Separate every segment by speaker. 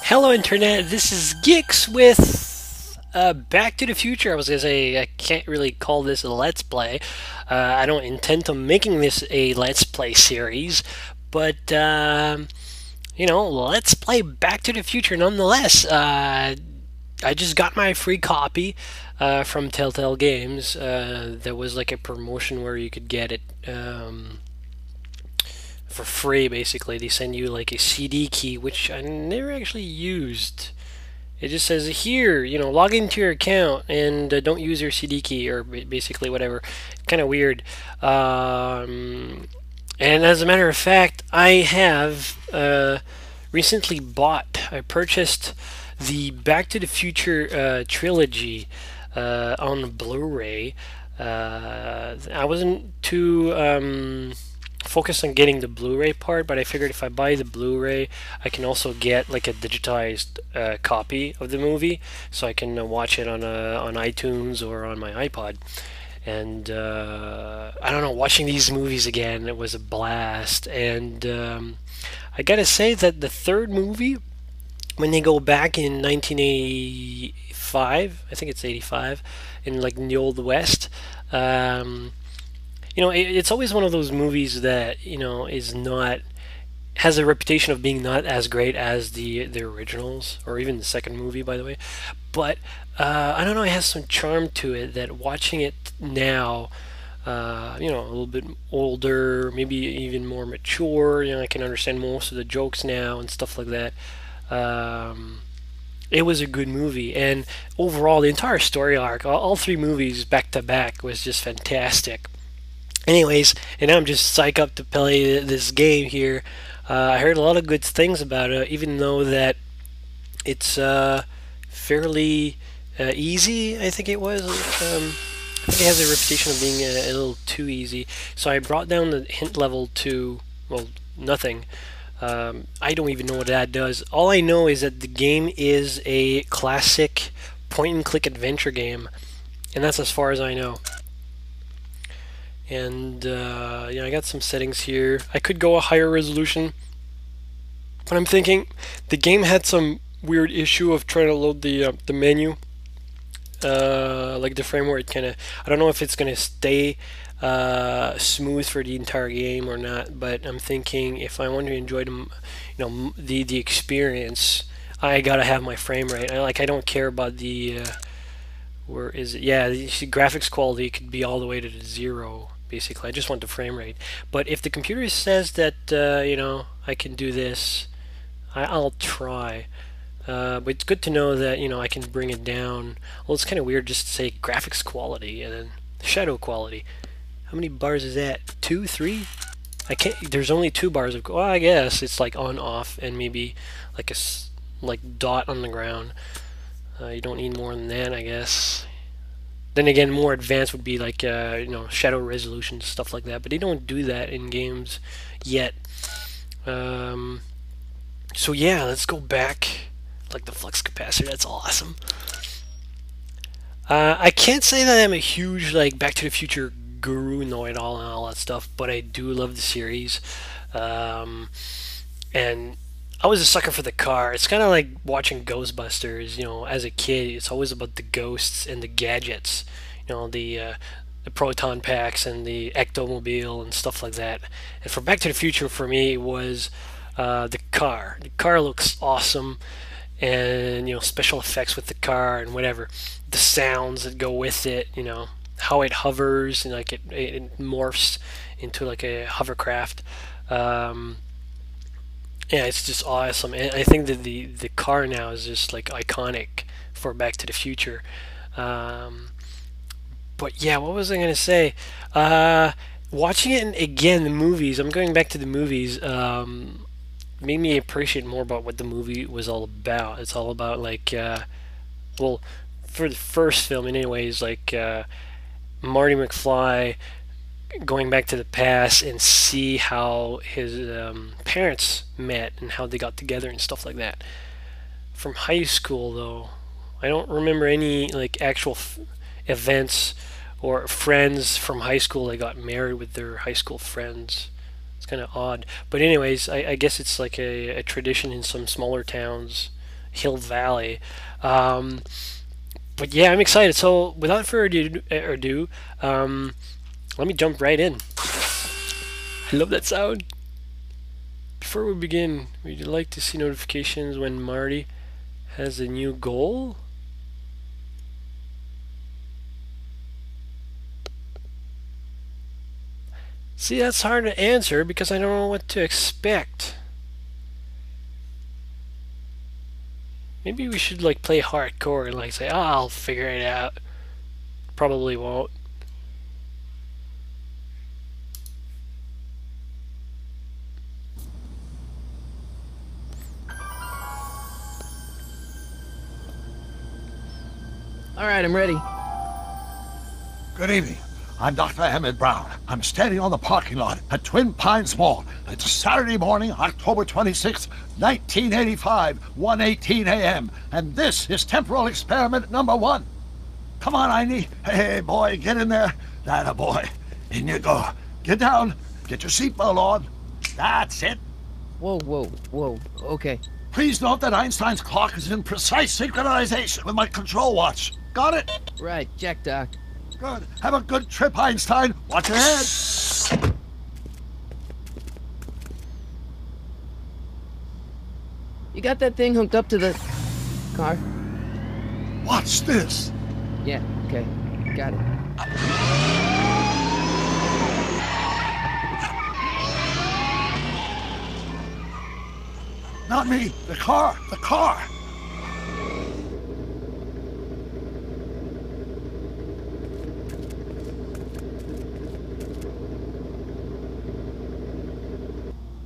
Speaker 1: Hello, Internet. This is Geeks with Back to the Future. I was gonna say I can't really call this a Let's Play. I don't intend to making this a Let's Play series, but let's play Back to the Future nonetheless. I just got my free copy from Telltale Games. There was like a promotion where you could get it. For free. Basically, they send you like a CD key, which I never actually used. It just says here, log into your account and don't use your CD key, or basically whatever. Kind of weird. And as a matter of fact, I have recently I purchased the Back to the Future trilogy on Blu-ray. I wasn't too focused on getting the Blu-ray part, but I figured if I buy the Blu-ray, I can also get like a digitized copy of the movie, so I can watch it on iTunes or on my iPod. And I don't know, watching these movies again, it was a blast. And I gotta say that the third movie, when they go back in 1985, I think it's 85, in like in the Old West. It's always one of those movies that is not has a reputation of being not as great as the originals, or even the second movie, by the way. But I don't know, it has some charm to it that watching it now, a little bit older, maybe even more mature. I can understand most of the jokes now and stuff like that. It was a good movie, and overall, the entire story arc, all three movies back to back, was just fantastic. Anyways, and now I'm just psyched up to play this game here. I heard a lot of good things about it, even though that it's fairly easy. I think it was. I think it has a reputation of being a little too easy. So I brought down the hint level to, well, nothing. I don't even know what that does. All I know is that the game is a classic point-and-click adventure game, and that's as far as I know. And I got some settings here. I could go a higher resolution, but I'm thinking the game had some weird issue of trying to load the menu, like the frame rate kind of. I don't know if it's gonna stay smooth for the entire game or not. But I'm thinking if I want to enjoy the experience, I gotta have my frame rate. I don't care about the where is it? Yeah, the graphics quality could be all the way to the zero. Basically, I just want the frame rate. But if the computer says that I can do this, I'll try. But it's good to know that I can bring it down. Well, it's kind of weird just to say graphics quality and then shadow quality. How many bars is that? 2, 3? I can't. There's only 2 bars of. Well, I guess it's like on, off, and maybe like like dot on the ground. You don't need more than that, I guess. Then again, more advanced would be like shadow resolution, stuff like that. But they don't do that in games yet. So yeah, let's go back. Like the flux capacitor, that's awesome. I can't say that I'm a huge like Back to the Future guru, know-it-all, and all that stuff, but I do love the series. And I was a sucker for the car. It's kind of like watching Ghostbusters. As a kid, it's always about the ghosts and the gadgets. The proton packs and the ectomobile and stuff like that. And for Back to the Future, for me, it was the car. The car looks awesome, and special effects with the car and whatever. The sounds that go with it. How it hovers and like it morphs into like a hovercraft. Yeah, it's just awesome, and I think that the car now is just like iconic for Back to the Future. But yeah, what was I gonna say? Watching it again, the movies. I'm going back to the movies. Made me appreciate more about what the movie was all about. It's all about like, well, for the first film, in anyways, like Marty McFly going back to the past and see how his parents met and how they got together and stuff like that. From high school, though, I don't remember any like actual events or friends from high school that got married with their high school friends. It's kind of odd, but anyways, I guess it's like a tradition in some smaller towns hill valley. But yeah, I'm excited. So without further ado, let me jump right in. I love that sound. Before we begin, would you like to see notifications when Marty has a new goal? See, that's hard to answer because I don't know what to expect. Maybe we should like play hardcore and like say, oh, I'll figure it out. Probably won't.
Speaker 2: All right, I'm ready.
Speaker 3: Good evening. I'm Dr. Emmett Brown. I'm standing on the parking lot at Twin Pines Mall. It's Saturday morning, October 26th, 1985, 1:18 a.m. And this is temporal experiment number 1. Come on, Einie. Hey, boy, get in there. That boy. In you go. Get down. Get your seatbelt on. That's it.
Speaker 2: Whoa, whoa, whoa. Okay.
Speaker 3: Please note that Einstein's clock is in precise synchronization with my control watch. Got it?
Speaker 2: Right, check, Doc.
Speaker 3: Good. Have a good trip, Einstein. Watch your head.
Speaker 2: You got that thing hooked up to the car?
Speaker 3: Watch this.
Speaker 2: Yeah, okay. Got it.
Speaker 3: Not me. The car. The car.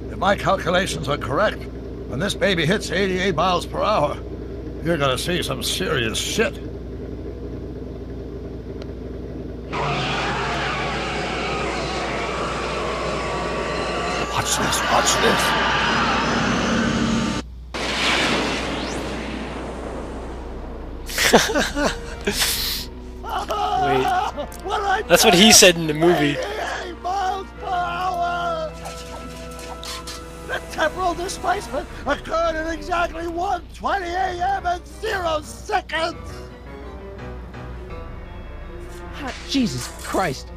Speaker 3: If my calculations are correct, when this baby hits 88 miles per hour, you're gonna see some serious shit. Watch this, watch this.
Speaker 1: Wait, that's what he said in the movie.
Speaker 3: 88 miles per hour! The temporal displacement occurred at exactly 1:20 a.m. and 0 seconds!
Speaker 2: Jesus Christ.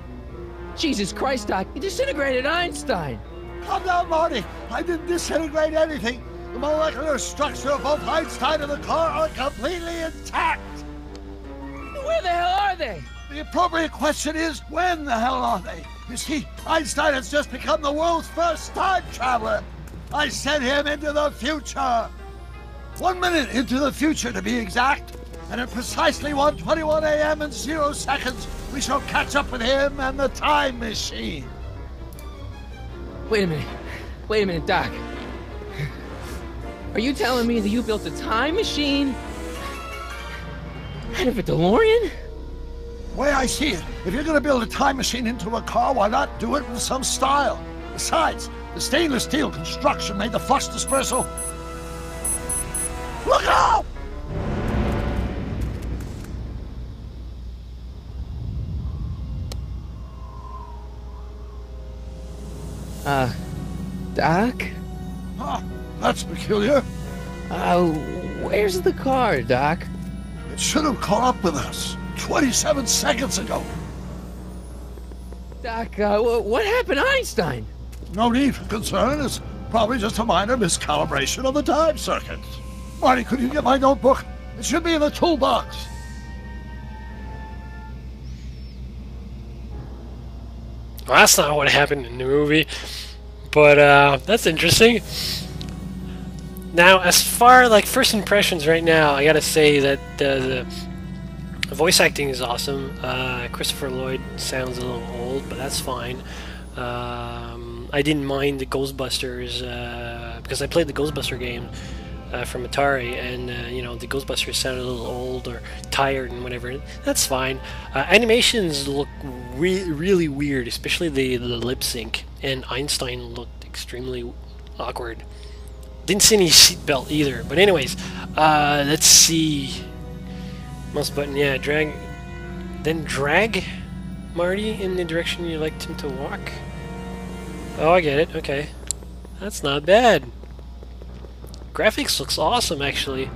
Speaker 2: Jesus Christ, Doc. You disintegrated Einstein.
Speaker 3: Calm down, Marty. I didn't disintegrate anything. The molecular structure of both Einstein and the car are completely intact.
Speaker 2: Where the hell are they?
Speaker 3: The appropriate question is, when the hell are they? You see, Einstein has just become the world's first time traveler. I sent him into the future. 1 minute into the future, to be exact. And at precisely 1:21 a.m. and 0 seconds, we shall catch up with him and the time machine.
Speaker 2: Wait a minute. Wait a minute, Doc. Are you telling me that you built a time machine out of a DeLorean?
Speaker 3: The way I see it, if you're gonna build a time machine into a car, why not do it with some style? Besides, the stainless steel construction made the flux dispersal. Look out!
Speaker 2: Doc?
Speaker 3: Huh, that's peculiar.
Speaker 2: Where's the car, Doc?
Speaker 3: It should have caught up with us 27 seconds ago.
Speaker 2: Doc, what happened to Einstein?
Speaker 3: No need for concern. It's probably just a minor miscalibration of the time circuit. Marty, could you get my notebook? It should be in the toolbox.
Speaker 1: Well, that's not what happened in the movie, but that's interesting. Now, as far like first impressions right now, I gotta say that the voice acting is awesome. Christopher Lloyd sounds a little old, but that's fine. I didn't mind the Ghostbusters because I played the Ghostbuster game from Atari, and you know, the Ghostbusters sounded a little old or tired and whatever. That's fine. Animations look really weird, especially the lip sync, and Einstein looked extremely awkward. Didn't see any seatbelt either. But anyways, let's see. Mouse button, yeah, drag. Then drag Marty in the direction you liked him to walk. Oh, I get it. Okay, that's not bad. Graphics looks awesome, actually.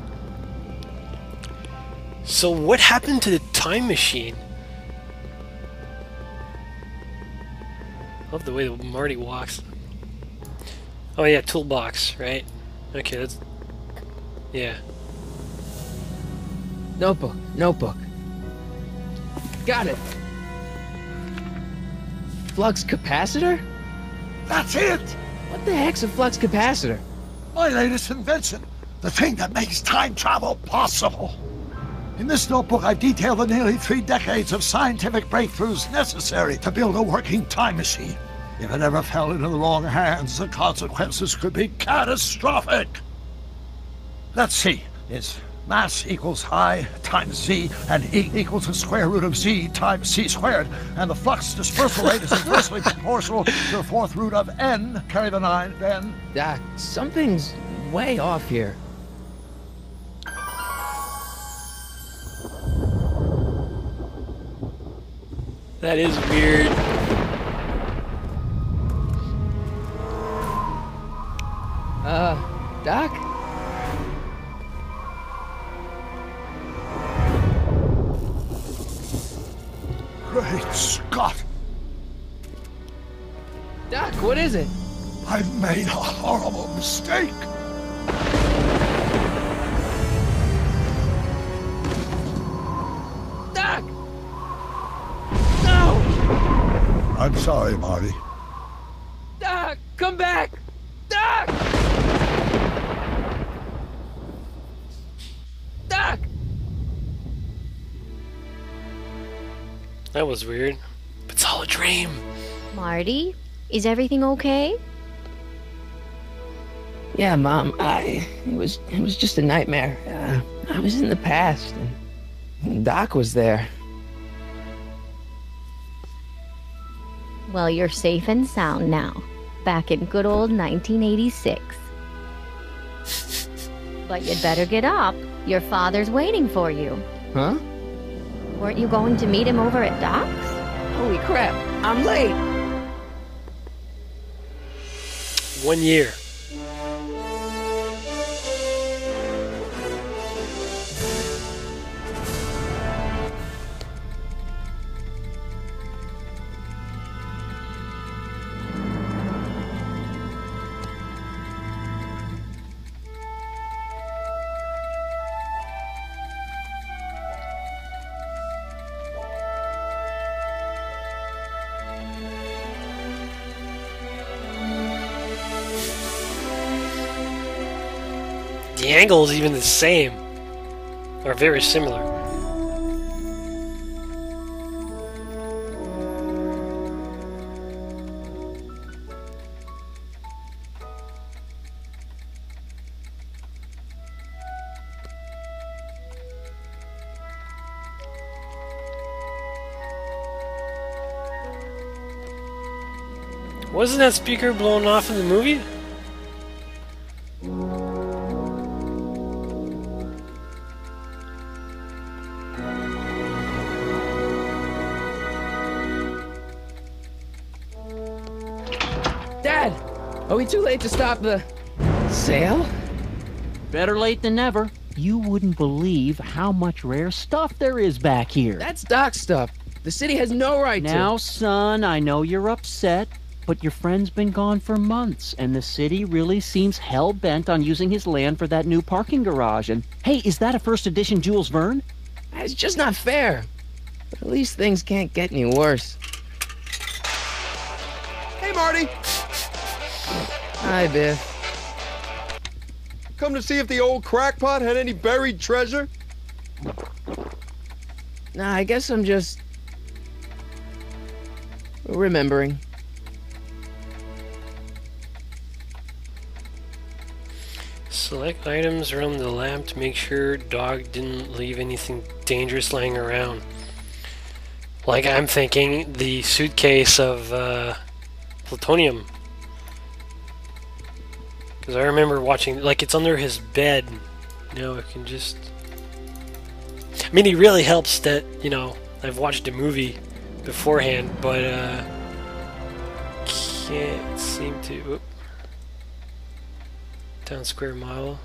Speaker 1: So what happened to the time machine? Love the way Marty walks. Oh yeah, toolbox, right? Okay, that's... yeah.
Speaker 2: Notebook, notebook. Got it. Flux capacitor?
Speaker 3: That's it!
Speaker 2: What the heck's a flux capacitor?
Speaker 3: My latest invention. The thing that makes time travel possible. In this notebook, I detail the nearly 3 decades of scientific breakthroughs necessary to build a working time machine. If it ever fell into the wrong hands, the consequences could be catastrophic. Let's see. It's mass equals I times Z, and E equals the square root of Z times C squared. And the flux dispersal rate is inversely proportional to the 4th root of N. Carry the 9, then.
Speaker 2: Doc, something's way off here.
Speaker 1: That is weird.
Speaker 2: Doc?
Speaker 3: Great Scott!
Speaker 2: Doc, what is it?
Speaker 3: I've made a horrible mistake.
Speaker 2: Doc! No!
Speaker 3: I'm sorry, Marty.
Speaker 2: Doc, come back! Doc! Doc!
Speaker 1: That was weird. It's all a dream.
Speaker 4: Marty, is everything okay?
Speaker 2: Yeah, Mom, it was just a nightmare. I was in the past, and Doc was there.
Speaker 4: Well, you're safe and sound now. Back in good old 1986. But you'd better get up. Your father's waiting for you.
Speaker 2: Huh?
Speaker 4: Weren't you going to meet him over at Doc's?
Speaker 2: Holy crap, I'm late!
Speaker 1: 1 year. The angle is even the same, or very similar. Wasn't that speaker blown off in the movie?
Speaker 2: Dad! Are we too late to stop the sale?
Speaker 5: Better late than never. You wouldn't believe how much rare stuff there is back here.
Speaker 2: That's Doc's stuff. The city has no right to.
Speaker 5: Now, son, I know you're upset, but your friend's been gone for months, and the city really seems hell-bent on using his land for that new parking garage. And, hey, is that a first edition Jules Verne?
Speaker 2: It's just not fair. But at least things can't get any worse.
Speaker 6: Hey, Marty!
Speaker 2: Hi, Biff.
Speaker 6: Come to see if the old crackpot had any buried treasure?
Speaker 2: Nah, I guess I'm just remembering.
Speaker 1: Select items around the lab to make sure dog didn't leave anything dangerous laying around. Like I'm thinking the suitcase of plutonium. Because I remember watching, like it's under his bed. You know, it can just... I mean, it really helps that, you know, I've watched the movie beforehand, but can't seem to... Whoop. Town square mile.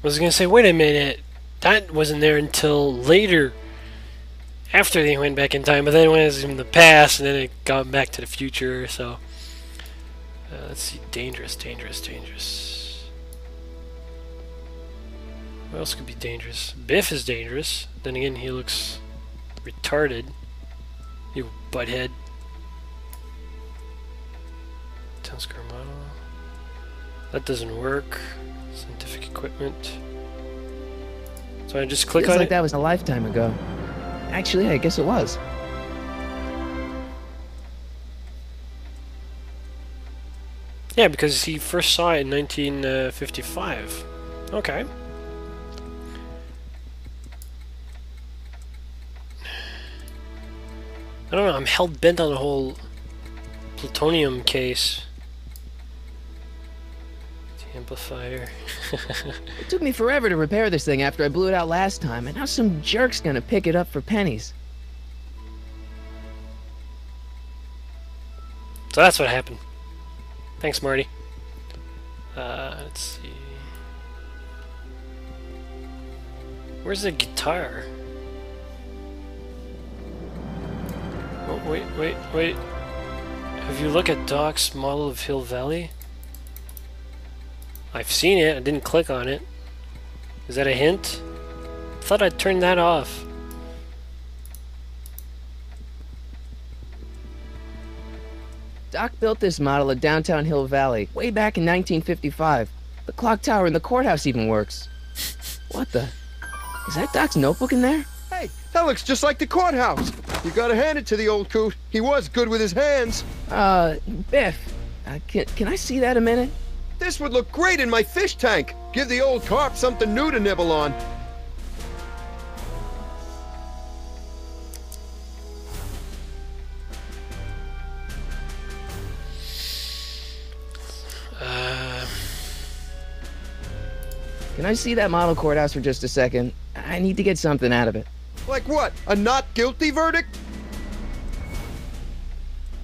Speaker 1: was gonna say, wait a minute, that wasn't there until later, after they went back in time, but then it was in the past, and then it got back to the future, so... let's see, dangerous. What else could be dangerous? Biff is dangerous. Then again, he looks retarded. You butthead. Tenscar model. That doesn't work. Scientific equipment. So I just click
Speaker 2: Feels
Speaker 1: on
Speaker 2: like
Speaker 1: it.
Speaker 2: that was a lifetime ago. Actually, I guess it was.
Speaker 1: Yeah, because he first saw it in 1955. Okay. I don't know, I'm hell-bent on the whole plutonium case. The amplifier.
Speaker 2: It took me forever to repair this thing after I blew it out last time, and now some jerk's gonna pick it up for pennies.
Speaker 1: So that's what happened. Thanks, Marty. Let's see. Where's the guitar? Oh, wait. Have you looked at Doc's model of Hill Valley? I've seen it, I didn't click on it. Is that a hint? I thought I'd turned that off.
Speaker 2: Doc built this model of downtown Hill Valley way back in 1955. The clock tower in the courthouse even works. What the? Is that Doc's notebook in there?
Speaker 6: Hey, that looks just like the courthouse. You gotta hand it to the old coot. He was good with his hands.
Speaker 2: Biff, can I see that a minute?
Speaker 6: This would look great in my fish tank. Give the old carp something new to nibble on.
Speaker 2: Can I see that model courthouse for just a second? I need to get something out of it.
Speaker 6: Like what? A not guilty verdict?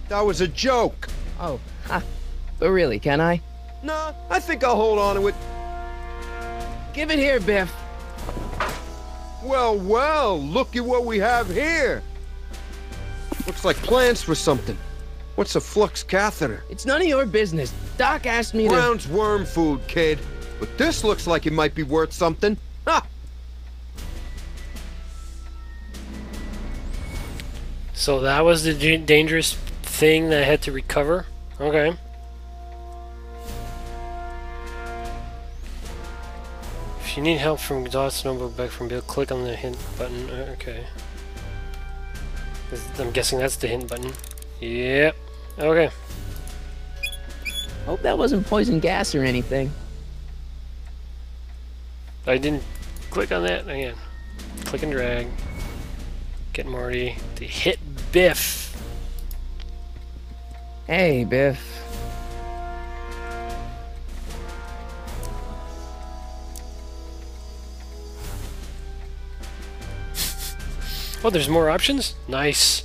Speaker 6: That was a joke.
Speaker 2: Oh, ha. But really, can I?
Speaker 6: Nah, I think I'll hold on to it.
Speaker 2: Give it here, Biff.
Speaker 6: Well, look at what we have here. Looks like plans for something. What's a flux catheter?
Speaker 2: It's none of your business. Doc asked me to...
Speaker 6: Brown's worm food, kid. But this looks like it might be worth something. Ha!
Speaker 1: So that was the dangerous thing that I had to recover? Okay. If you need help from Dot's number back from Bill, click on the hint button. Okay. I'm guessing that's the hint button. Yep. Okay.
Speaker 2: Hope that wasn't poison gas or anything.
Speaker 1: I didn't click on that again. Click and drag. Get Marty to hit Biff.
Speaker 2: Hey, Biff.
Speaker 1: Oh, there's more options? Nice.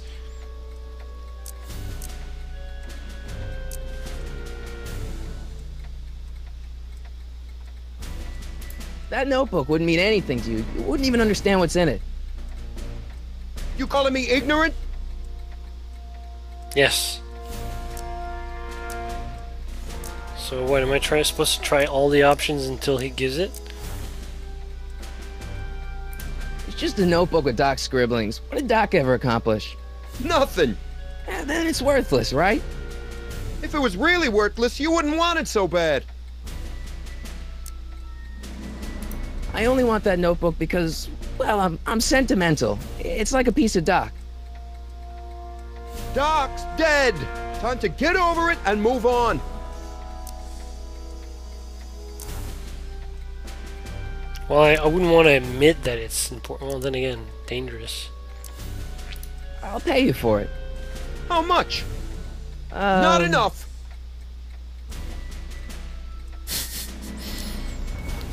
Speaker 2: That notebook wouldn't mean anything to you. You wouldn't even understand what's in it.
Speaker 6: You calling me ignorant?
Speaker 1: Yes. So what, am I supposed to try all the options until he gives it?
Speaker 2: It's just a notebook with Doc's scribblings. What did Doc ever accomplish?
Speaker 6: Nothing.
Speaker 2: Then it's worthless, right?
Speaker 6: If it was really worthless, you wouldn't want it so bad.
Speaker 2: I only want that notebook because, well, I'm sentimental. It's like a piece of Doc.
Speaker 6: Doc's dead. Time to get over it and move on.
Speaker 1: Well, I wouldn't want to admit that it's important. Well, then again, dangerous.
Speaker 2: I'll pay you for it.
Speaker 6: How much? Not enough.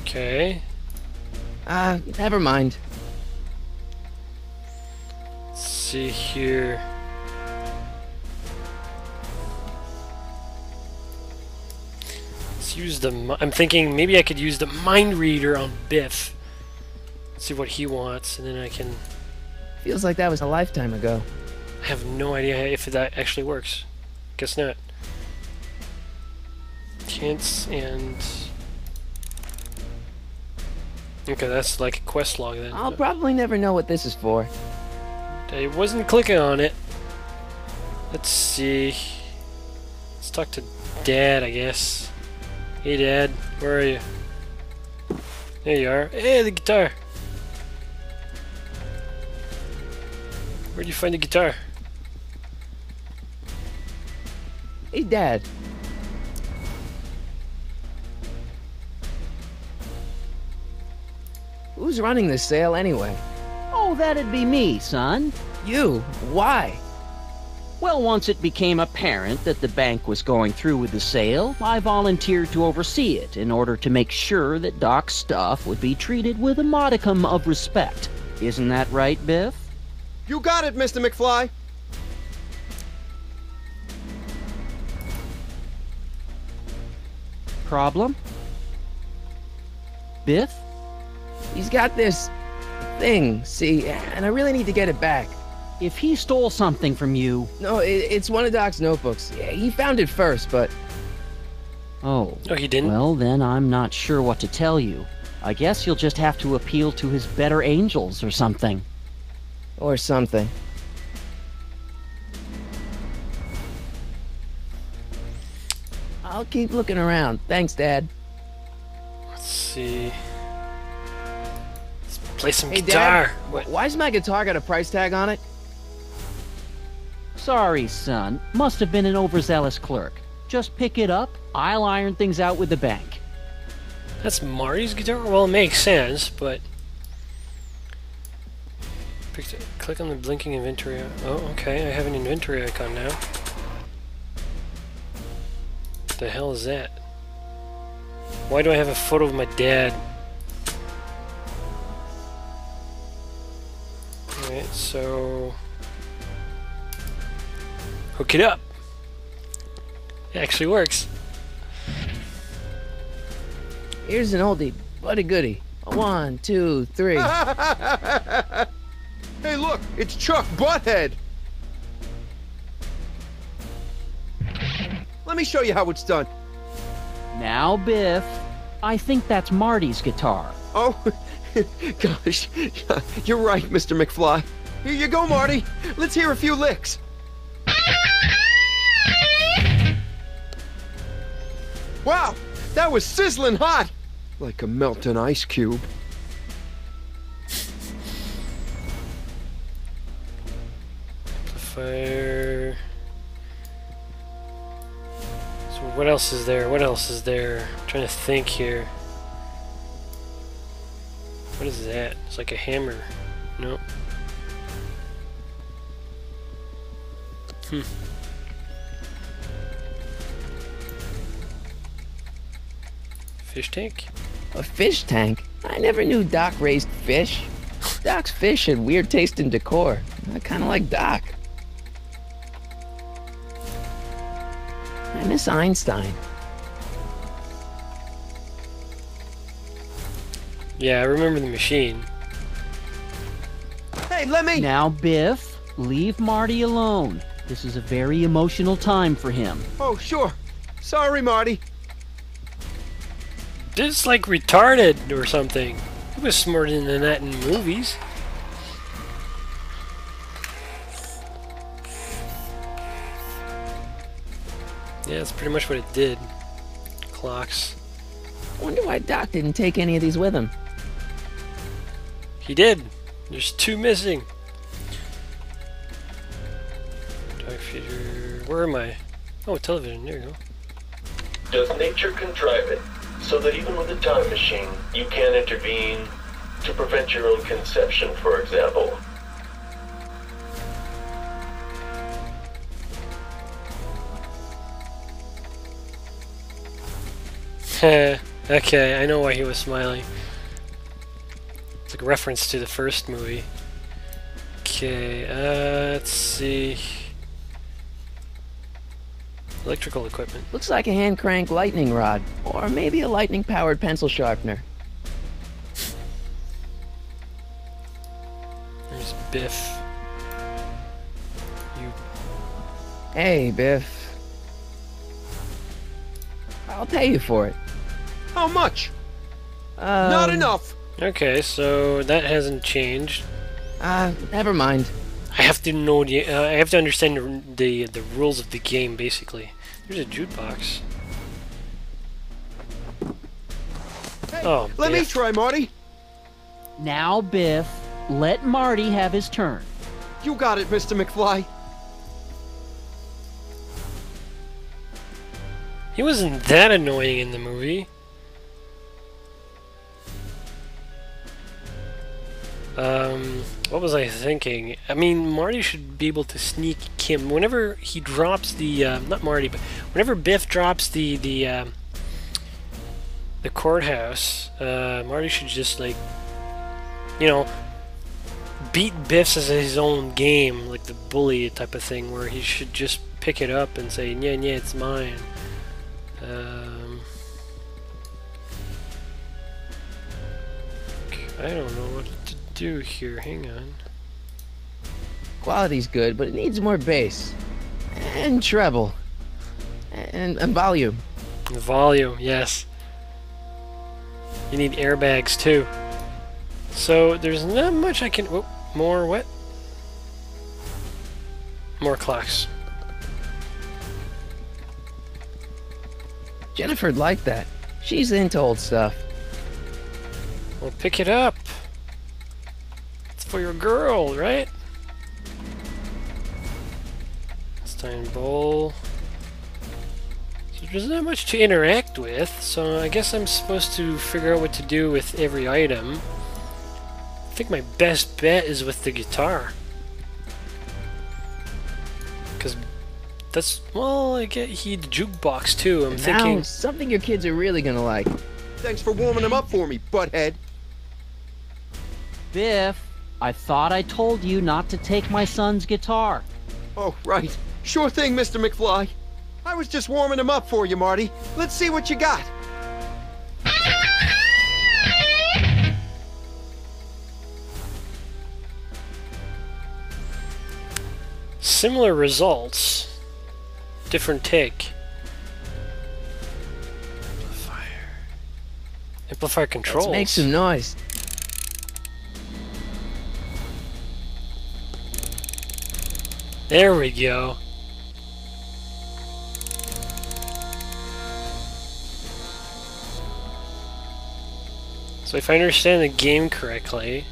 Speaker 1: Okay.
Speaker 2: Never mind.
Speaker 1: Let's see here. Let's Let's use the... I'm thinking maybe I could use the mind reader on Biff. See what he wants, and then I can...
Speaker 2: Feels like that was a lifetime ago.
Speaker 1: I have no idea if that actually works. Guess not. Chance and... Okay, that's like a quest log then.
Speaker 2: I'll probably never know what this is for.
Speaker 1: I wasn't clicking on it. Let's see. Let's talk to Dad, I guess. Hey Dad, where are you? There you are. Hey, the guitar! Where'd you find the guitar?
Speaker 2: Hey, Dad. Who's running this sale anyway?
Speaker 5: Oh, that'd be me, son.
Speaker 2: You? Why?
Speaker 5: Well, once it became apparent that the bank was going through with the sale, I volunteered to oversee it in order to make sure that Doc's stuff would be treated with a modicum of respect. Isn't that right, Biff?
Speaker 6: You got it, Mr. McFly.
Speaker 5: Problem? Biff?
Speaker 2: He's got this thing, see, and I really need to get it back.
Speaker 5: If he stole something from you...
Speaker 2: No, it's one of Doc's notebooks. Yeah, he found it first, but...
Speaker 5: Oh.
Speaker 1: Oh, he didn't?
Speaker 5: Well, then I'm not sure what to tell you. I guess you'll just have to appeal to his better angels or something.
Speaker 2: Or something. I'll keep looking around. Thanks, Dad.
Speaker 1: Let's see. Let's play some
Speaker 2: Hey,
Speaker 1: guitar.
Speaker 2: Dad, why's my guitar got a price tag on it?
Speaker 5: Sorry, son. Must have been an overzealous clerk. Just pick it up. I'll iron things out with the bank.
Speaker 1: That's Marty's guitar? Well, it makes sense, but... Click on the blinking inventory. Oh, okay. I have an inventory icon now. What the hell is that? Why do I have a photo of my dad? Alright, so... Hook it up! It actually works.
Speaker 2: Here's an oldie, but a goodie. 1, 2, 3.
Speaker 6: Hey, look, it's Chuck Butthead. Let me show you how it's done.
Speaker 5: Now, Biff, I think that's Marty's guitar.
Speaker 6: Oh, gosh, you're right, Mr. McFly. Here you go, Marty. Let's hear a few licks. Wow, that was sizzling hot. Like a melting ice cube.
Speaker 1: Amplifier. So what else is there? What else is there? I'm trying to think here. What is that? It's like a hammer. Nope. Fish tank?
Speaker 2: A fish tank? I never knew Doc raised fish. Doc's fish had weird taste in decor. I kind of like Doc. I miss Einstein.
Speaker 1: Yeah, I remember the machine.
Speaker 6: Hey, let me...
Speaker 5: Now, Biff, leave Marty alone. This is a very emotional time for him.
Speaker 6: Oh, sure. Sorry, Marty.
Speaker 1: This is like retarded or something. He was smarter than that in movies. Yeah, that's pretty much what it did. Clocks.
Speaker 2: Wonder why Doc didn't take any of these with him.
Speaker 1: He did. There's 2 missing. Dark feeder. Where am I? Oh, television. There you go.
Speaker 7: Does nature contrive it so that even with a time machine, you can intervene to prevent your own conception, for example?
Speaker 1: Okay, I know why he was smiling. It's like a reference to the first movie. Okay, let's see. Electrical equipment.
Speaker 2: Looks like a hand crank lightning rod, or maybe a lightning powered pencil sharpener.
Speaker 1: There's Biff. You.
Speaker 2: Hey, Biff. I'll pay you for it.
Speaker 6: How much? Not enough.
Speaker 1: Okay, so that hasn't changed.
Speaker 2: Never mind.
Speaker 1: I have to know the. I have to understand the rules of the game, basically. There's a jukebox.
Speaker 6: Hey,
Speaker 1: Oh,
Speaker 6: let me
Speaker 1: Biff.
Speaker 6: try, Marty.
Speaker 5: Now, Biff, let Marty have his turn.
Speaker 6: You got it, Mr. McFly.
Speaker 1: He wasn't that annoying in the movie. What was I thinking? I mean, Marty should be able to sneak Kim whenever he drops the not Marty, but whenever Biff drops the courthouse. Marty should just, like, you know, beat Biff's as his own game, like the bully type of thing, where he should just pick it up and say, "Yeah, yeah, it's mine." I don't know what to do here. Hang on.
Speaker 2: Quality's good, but it needs more bass. And treble. And volume.
Speaker 1: Volume, yes. You need airbags too. So there's not much I can. Oh, more what? More clocks.
Speaker 2: Jennifer'd like that. She's into old stuff.
Speaker 1: Well, pick it up. It's for your girl, right? Stein bowl. So there's not much to interact with, so I guess I'm supposed to figure out what to do with every item. I think my best bet is with the guitar. Because that's, well, I get the jukebox too. I'm
Speaker 2: Now,
Speaker 1: thinking.
Speaker 2: something your kids are really gonna like.
Speaker 6: Thanks for warming him up for me, butthead.
Speaker 5: Biff, I thought I told you not to take my son's guitar.
Speaker 6: Oh, right. Sure thing, Mr. McFly. I was just warming him up for you, Marty. Let's see what you got.
Speaker 1: Similar results. Different take. Amplifier controls.
Speaker 2: Let's make some noise.
Speaker 1: There we go. So if I understand the game correctly,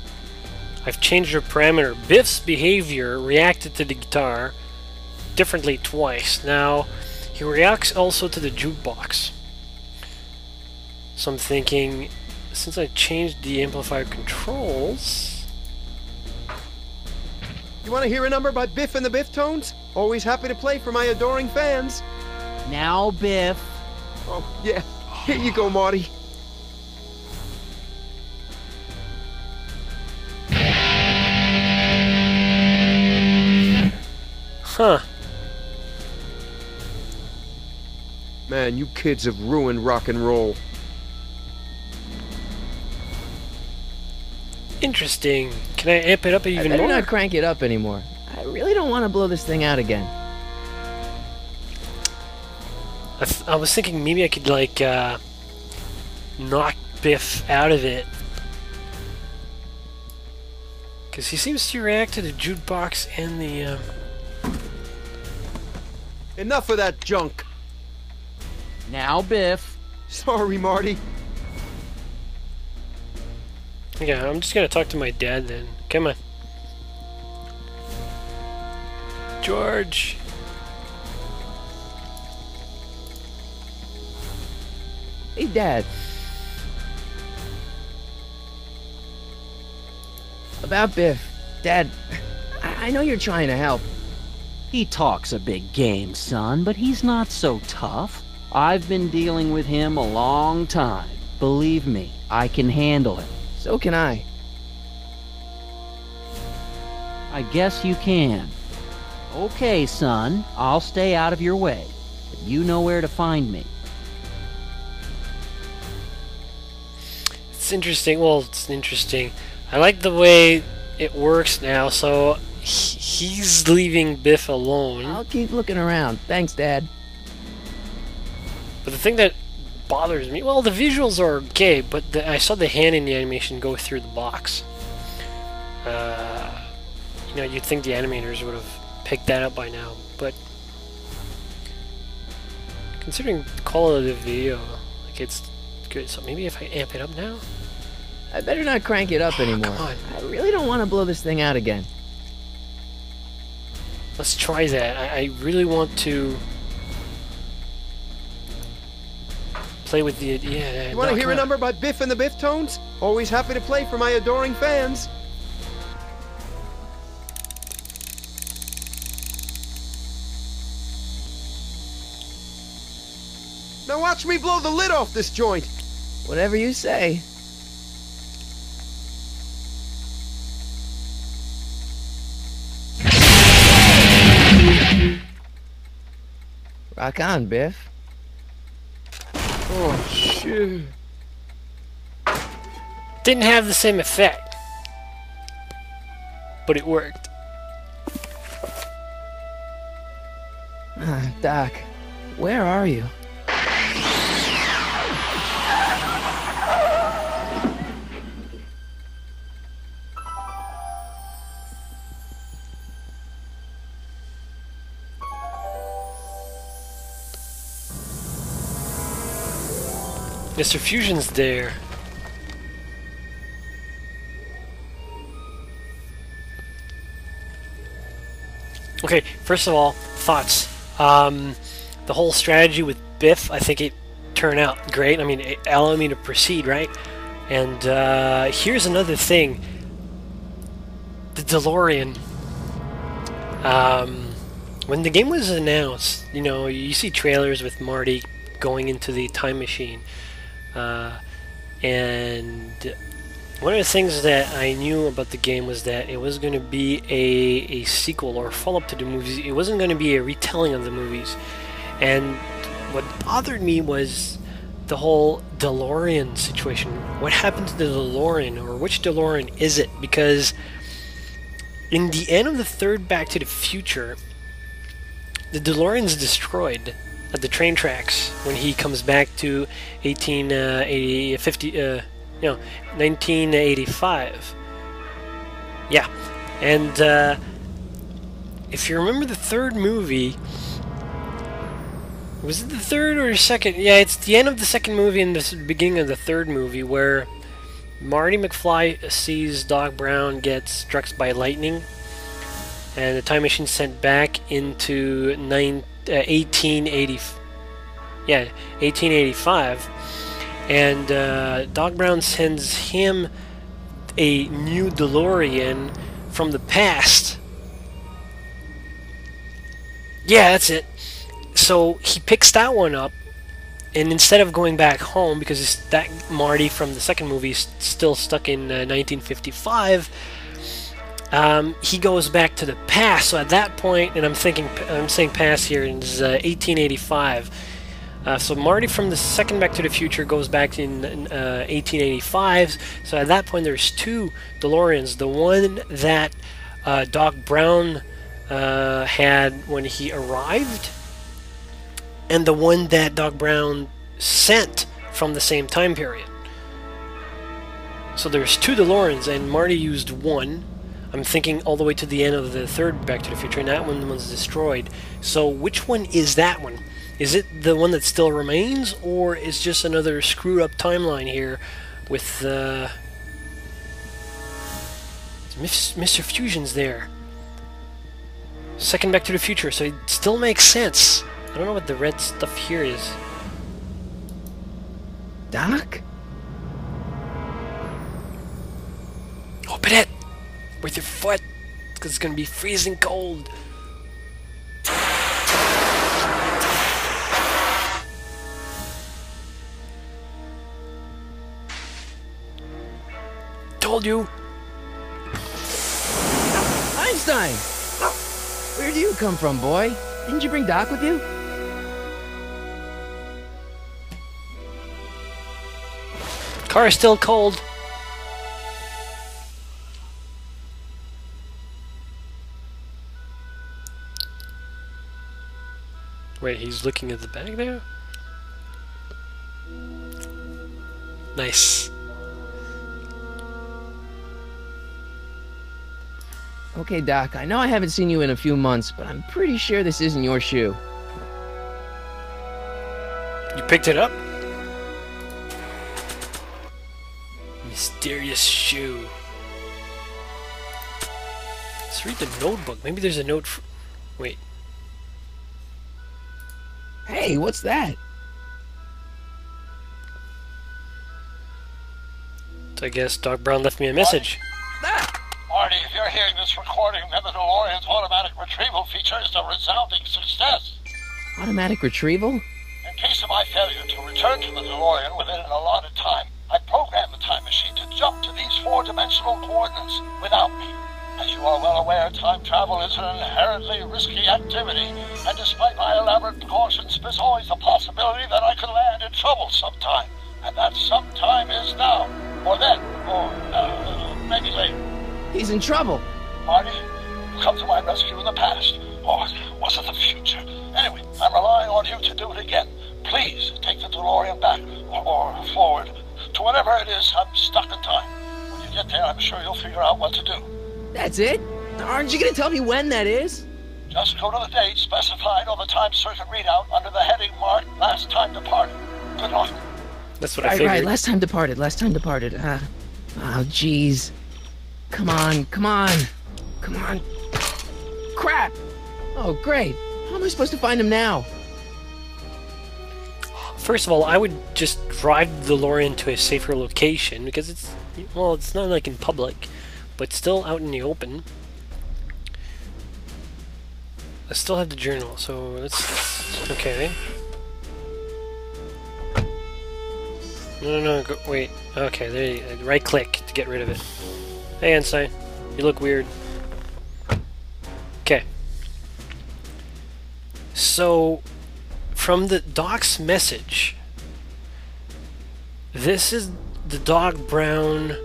Speaker 1: I've changed the parameter. Biff's behavior reacted to the guitar differently twice. Now, he reacts also to the jukebox. So I'm thinking, since I changed the amplifier controls...
Speaker 6: You want to hear a number by Biff and the Biff Tones? Always happy to play for my adoring fans.
Speaker 5: Now, Biff.
Speaker 6: Oh, yeah. Here you go, Marty.
Speaker 1: Huh.
Speaker 6: Man, you kids have ruined rock and roll.
Speaker 1: Interesting. Can I amp it up
Speaker 2: I
Speaker 1: even
Speaker 2: better
Speaker 1: more?
Speaker 2: not crank it up anymore. I really don't want to blow this thing out again.
Speaker 1: I was thinking maybe I could, like, knock Biff out of it. Because he seems to react to the jukebox and the,
Speaker 6: Enough of that junk.
Speaker 5: Now, Biff.
Speaker 6: Sorry, Marty.
Speaker 1: Yeah, I'm just gonna talk to my dad then. Come on. George.
Speaker 2: Hey, Dad. About Biff. Dad, I know you're trying to help.
Speaker 5: He talks a big game, son, but he's not so tough. I've been dealing with him a long time. Believe me, I can handle it.
Speaker 2: So can I.
Speaker 5: I guess you can. Okay, son, I'll stay out of your way. but you know where to find me.
Speaker 1: It's interesting. Well, it's interesting. I like the way it works now. So he's leaving Biff alone.
Speaker 2: I'll keep looking around. Thanks, Dad.
Speaker 1: But the thing that bothers me, well, the visuals are okay, but I saw the hand in the animation go through the box. You know, you'd think the animators would have picked that up by now, but considering the quality of the video, like, it's good. So maybe if I amp it up now?
Speaker 2: I better not crank it up anymore.
Speaker 1: Come on.
Speaker 2: I really don't want to blow this thing out again.
Speaker 1: Let's try that. I really want to play with the... Yeah,
Speaker 6: You want to
Speaker 1: knock
Speaker 6: hear a
Speaker 1: him out.
Speaker 6: number by Biff and the Biff Tones? Always happy to play for my adoring fans. Now watch me blow the lid off this joint.
Speaker 2: Whatever you say. Rock on, Biff.
Speaker 6: Oh, shit.
Speaker 1: Didn't have the same effect, but it worked.
Speaker 2: Doc, where are you?
Speaker 1: Mr. Fusion's there. Okay, first of all, thoughts. The whole strategy with Biff, I think it turned out great. I mean, it allowed me to proceed, right? And here's another thing. The DeLorean. When the game was announced, you know, you see trailers with Marty going into the time machine. And one of the things that I knew about the game was that it was going to be a sequel or a follow-up to the movies. It wasn't going to be a retelling of the movies. And what bothered me was the whole DeLorean situation. What happened to the DeLorean, or which DeLorean is it? Because in the end of the third Back to the Future, the DeLorean's destroyed at the train tracks when he comes back to 1985. Yeah, and if you remember the third movie, was it the third or second? Yeah, it's the end of the second movie and the beginning of the third movie where Marty McFly sees Doc Brown get struck by lightning, and the time machine sent back into 1885, and Doc Brown sends him a new DeLorean from the past. Yeah, that's it. So he picks that one up, and instead of going back home, because that Marty from the second movie is still stuck in 1955, he goes back to the past. So at that point, and I'm saying past here, and this is 1885. So Marty from the second Back to the Future goes back in 1885. So at that point, there's two DeLoreans. The one that Doc Brown had when he arrived, and the one that Doc Brown sent from the same time period. So there's two DeLoreans, and Marty used one. I'm thinking all the way to the end of the third Back to the Future, and that one was destroyed. So which one is that one? Is it the one that still remains, or is just another screwed up timeline here with Mr. Fusion's there? Second Back to the Future, so it still makes sense. I don't know what the red stuff here is.
Speaker 2: Doc?
Speaker 1: Open it! With your foot, because it's going to be freezing cold. Told you.
Speaker 2: Einstein! Where do you come from, boy? Didn't you bring Doc with you?
Speaker 1: car is still cold. Wait, he's looking at the bag there? Nice.
Speaker 2: Okay, Doc, I know I haven't seen you in a few months, but I'm pretty sure this isn't your shoe.
Speaker 1: You picked it up? Mysterious shoe. Let's read the notebook. Maybe there's a note for... Wait.
Speaker 2: Hey, what's that?
Speaker 1: I guess Doc Brown left me a message.
Speaker 3: Marty, if you're hearing this recording, then the DeLorean's automatic retrieval feature is a resounding success.
Speaker 2: Automatic retrieval?
Speaker 3: In case of my failure to return to the DeLorean within an allotted time, I programmed the time machine to jump to these four-dimensional coordinates without me. As you are well aware, time travel is an inherently risky activity, and despite my elaborate precautions, there's always a possibility that I could land in trouble sometime. And that sometime is now, or then, or maybe later.
Speaker 2: He's in trouble.
Speaker 3: Marty, you come to my rescue in the past, or was it the future? Anyway, I'm relying on you to do it again. Please take the DeLorean back, or forward, to whatever it is. I'm stuck in time. When you get there, I'm sure you'll figure out what to do.
Speaker 2: That's it? Aren't you gonna tell me when that is?
Speaker 3: Just go to the date specified on the time circuit readout under the heading marked Last Time Departed. Good luck.
Speaker 1: That's what I figured.
Speaker 2: Right, last time departed. Oh, jeez. Come on. Crap! Oh, great. How am I supposed to find him now?
Speaker 1: First of all, I would just drive the DeLorean to a safer location because it's, well, it's not like in public, but still out in the open. I still have the journal, so let's okay. No, go, wait. Okay, there you right click to get rid of it. Hey, Einstein. You look weird. Okay. So, from the Doc's message, this is the Doc Brown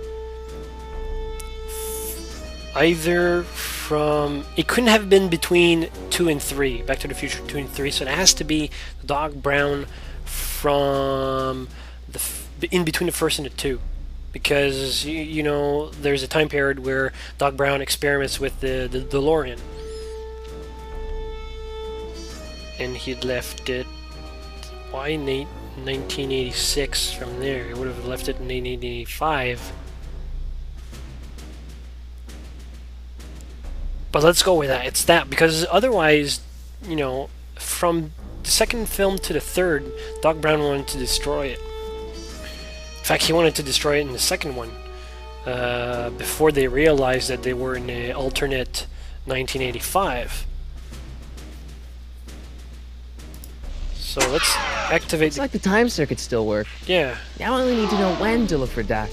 Speaker 1: either from... It couldn't have been between 2 and 3, Back to the Future 2 and 3, so it has to be the Doc Brown from in between the first and the 2. Because, you know, there's a time period where Doc Brown experiments with the DeLorean. And he'd left it... Why 1986 from there? He would have left it in 1985. But let's go with that. It's that, because otherwise, you know, from the second film to the third, Doc Brown wanted to destroy it. In fact, he wanted to destroy it in the second one, before they realized that they were in an alternate 1985. So let's activate...
Speaker 2: It's like the time circuits still work.
Speaker 1: Yeah.
Speaker 2: Now I only need to know when to look for Doc.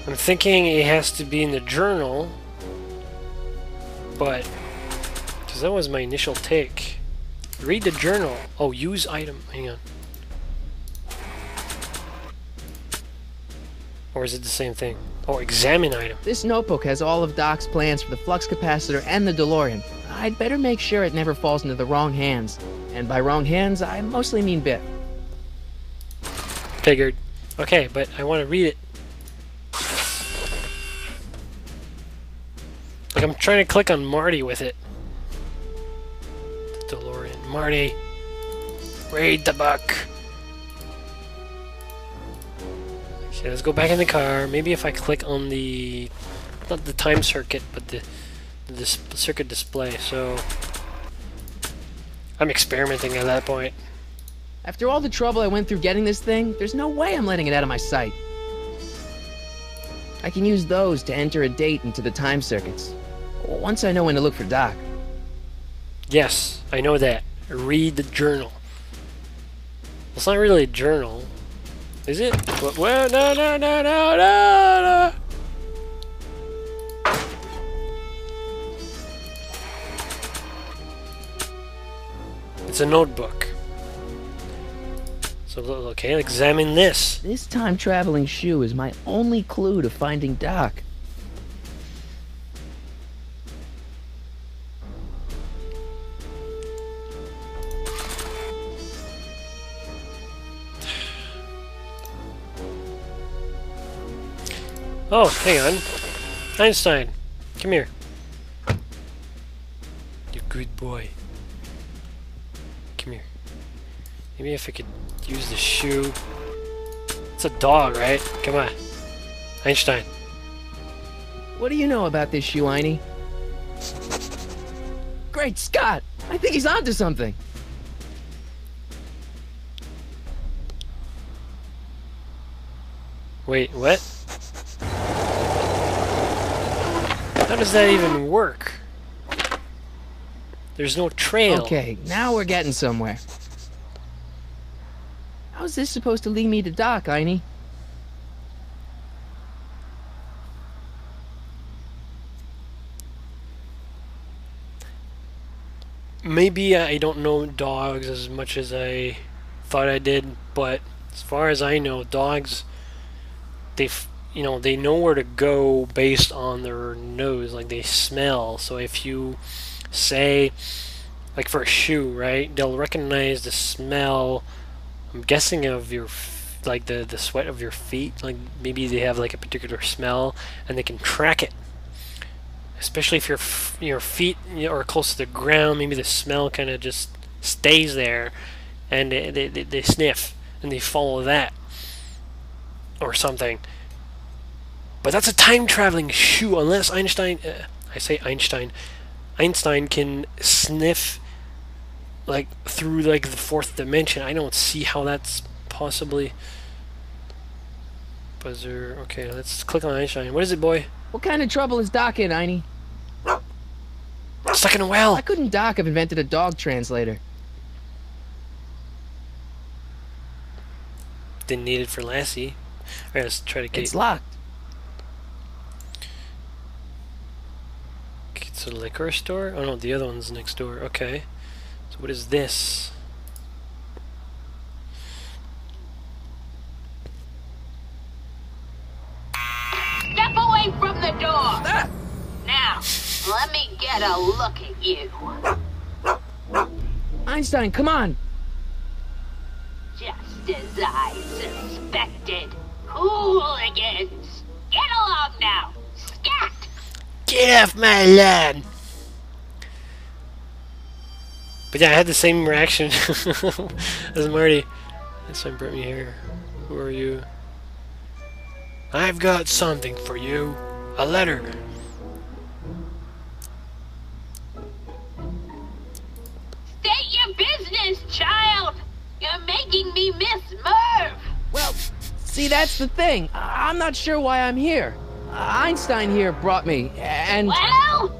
Speaker 1: I'm thinking it has to be in the journal, but... Because that was my initial take. Read the journal. Oh, use item. Hang on. Or is it the same thing? Oh, examine item.
Speaker 2: This notebook has all of Doc's plans for the flux capacitor and the DeLorean. I'd better make sure it never falls into the wrong hands. And by wrong hands, I mostly mean Biff.
Speaker 1: Figured. Okay, but I want to read it. Like, I'm trying to click on Marty with it. The DeLorean. Marty, read the book. Okay, let's go back in the car. Maybe if I click on the... Not the time circuit, but the circuit display, so... I'm experimenting at that point.
Speaker 2: After all the trouble I went through getting this thing, there's no way I'm letting it out of my sight. I can use those to enter a date into the time circuits. Once I know when to look for Doc.
Speaker 1: Yes, I know that. Read the journal. It's not really a journal. Is it? Well, no. It's a notebook. So, okay, examine this.
Speaker 2: This time-traveling shoe is my only clue to finding Doc.
Speaker 1: Oh, hang on. Einstein, come here. You good boy. Come here. Maybe if I could use the shoe. It's a dog, right? Come on. Einstein.
Speaker 2: What do you know about this shoe, Einie? Great Scott! I think he's onto something.
Speaker 1: Wait, what? How does that even work? There's no trail.
Speaker 2: Okay, now we're getting somewhere. How's this supposed to lead me to Doc, Einie?
Speaker 1: Maybe I don't know dogs as much as I thought I did, but as far as I know, dogs, they know where to go based on their nose, like they smell. So if you say, like for a shoe, right, they'll recognize the smell, I'm guessing, of your like the sweat of your feet. Like maybe they have like a particular smell and they can track it. Especially if your feet are close to the ground, maybe the smell kind of just stays there, and they sniff and they follow that or something. But that's a time traveling shoe, unless Einstein can sniff like through like the fourth dimension. I don't see how that's possibly. Buzzer. Okay, let's click on Einstein. What is it, boy?
Speaker 2: What kind of trouble is Doc in, Einie?
Speaker 1: Stuck in a well.
Speaker 2: Why couldn't Doc have invented a dog translator?
Speaker 1: Didn't need it for Lassie. Alright, let's try to get.
Speaker 2: It's locked.
Speaker 1: It's a liquor store? Oh no, the other one's next door. Okay. So what is this?
Speaker 8: Step away from the door! Now, let me get a look at you.
Speaker 2: Einstein, come on!
Speaker 8: Just as I suspected. Hooligans! Get along now! Scat!
Speaker 1: Get off my lawn! But yeah, I had the same reaction as Marty. That's why brought me here. Who are you? I've got something for you. A letter.
Speaker 8: State your business, child! You're making me miss Merv!
Speaker 2: Well, see, that's the thing. I'm not sure why I'm here. Einstein here brought me, and...
Speaker 8: Well?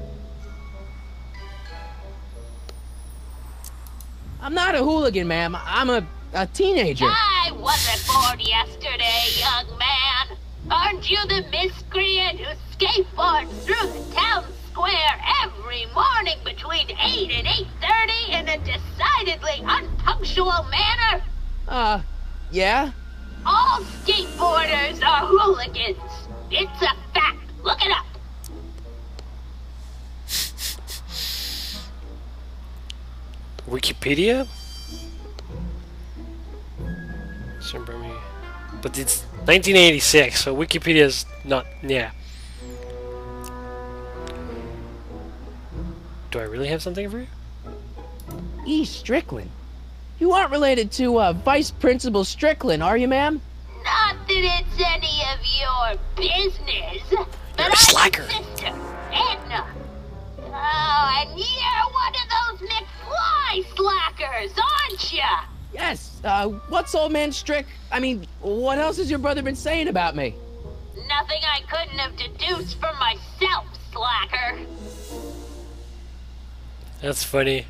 Speaker 2: I'm not a hooligan, ma'am. I'm a teenager.
Speaker 8: I wasn't born yesterday, young man. Aren't you the miscreant who skateboards through the town square every morning between 8 and 8:30 in a decidedly unpunctual manner?
Speaker 2: Yeah?
Speaker 8: All skateboarders are hooligans. It's a fact. Look it up.
Speaker 1: Wikipedia? But it's 1986, so Wikipedia's not. Yeah. Do I really have something for you?
Speaker 2: E. Strickland. You aren't related to, Vice Principal Strickland, are you, ma'am?
Speaker 8: Not that it's any of your business, but
Speaker 1: You're a slacker.
Speaker 8: I'm your sister, Edna. Oh, and you're one of those McFly slackers, aren't ya?
Speaker 2: Yes, what's old man Strick? I mean, what else has your brother been saying about me?
Speaker 8: Nothing I couldn't have deduced from myself, slacker.
Speaker 1: That's funny.